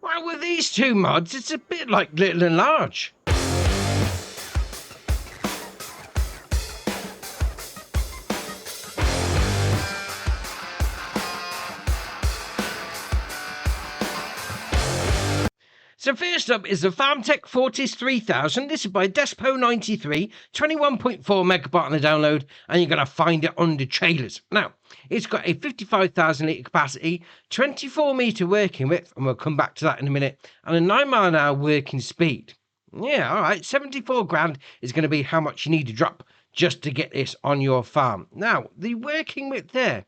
Well, with these two mods, it's a bit like little and large. So first up is the FarmTech Fortis 3000. This is by Despo93, 21.4 megabyte on the download, and you're going to find it on the trailers. Now, it's got a 55,000 litre capacity, 24 metre working width, and we'll come back to that in a minute, and a 9 mile an hour working speed. Yeah, all right, 74 grand is going to be how much you need to drop just to get this on your farm. Now, the working width there,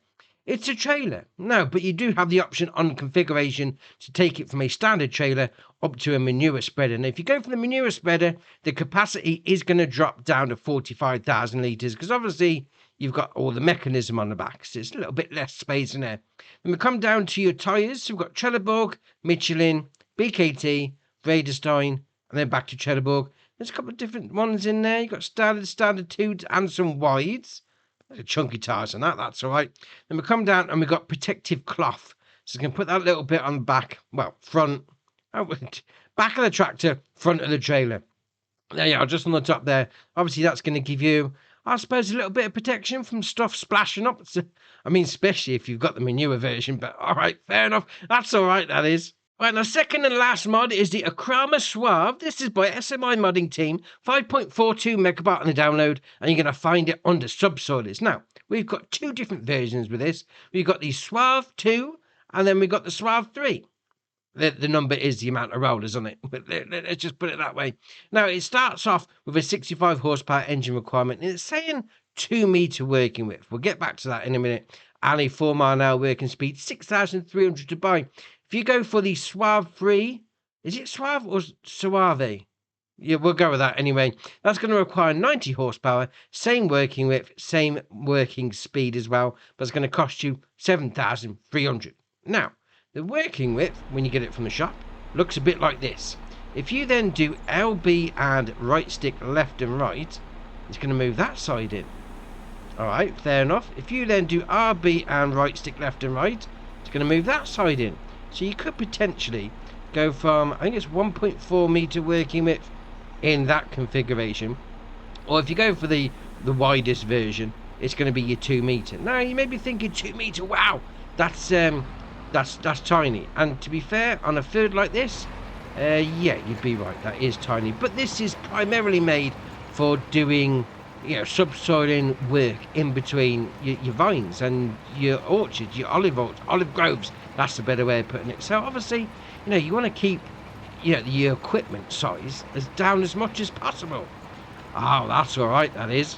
it's a trailer. No, but you do have the option on configuration to take it from a standard trailer up to a manure spreader. And if you go for the manure spreader, the capacity is going to drop down to 45,000 litres because obviously you've got all the mechanism on the back. So it's a little bit less space in there. Then we come down to your tyres. So we've got Trelleborg, Michelin, BKT, Vredestein, and then back to Trelleborg. There's a couple of different ones in there. You've got standard twos and some wides. A chunky tires and that's all right. Then we come down and we've got protective cloth. So you can put that little bit on the back, well, front, back of the tractor, front of the trailer. There you are, just on the top there. Obviously, that's going to give you, I suppose, a little bit of protection from stuff splashing up. So, I mean, especially if you've got the manure version, but all right, fair enough. That's all right, that is. Right, now second and last mod is the Akrama Suave. This is by SMI Modding Team, 5.42 megabyte on the download, and you're going to find it under subsoilers. Now, we've got two different versions with this. We've got the Suave 2, and then we've got the Suave 3. The number is the amount of rollers on it, but let's just put it that way. Now, it starts off with a 65 horsepower engine requirement, and it's saying 2 metre working width. We'll get back to that in a minute. And a 4 mile an hour working speed, 6,300 to buy. If you go for the Suave 3, is it Suave or Suave? Yeah, we'll go with that anyway. That's going to require 90 horsepower, same working width, same working speed as well, but it's going to cost you 7,300. Now, the working width, when you get it from the shop, looks a bit like this. If you then do LB and right stick left and right, it's going to move that side in. All right, fair enough. If you then do RB and right stick left and right, it's going to move that side in. So you could potentially go from, I think it's 1.4 metre working width in that configuration. Or if you go for the widest version, it's going to be your 2 metre. Now, you may be thinking 2 metre, wow, that's tiny. And to be fair, on a field like this, yeah, you'd be right, that is tiny. But this is primarily made for doing, you know, subsoiling work in between your vines and your orchards, your olive groves. That's the better way of putting it. So obviously, you know, you want to keep, you know, your equipment size as down as much as possible. Oh, that's all right, that is.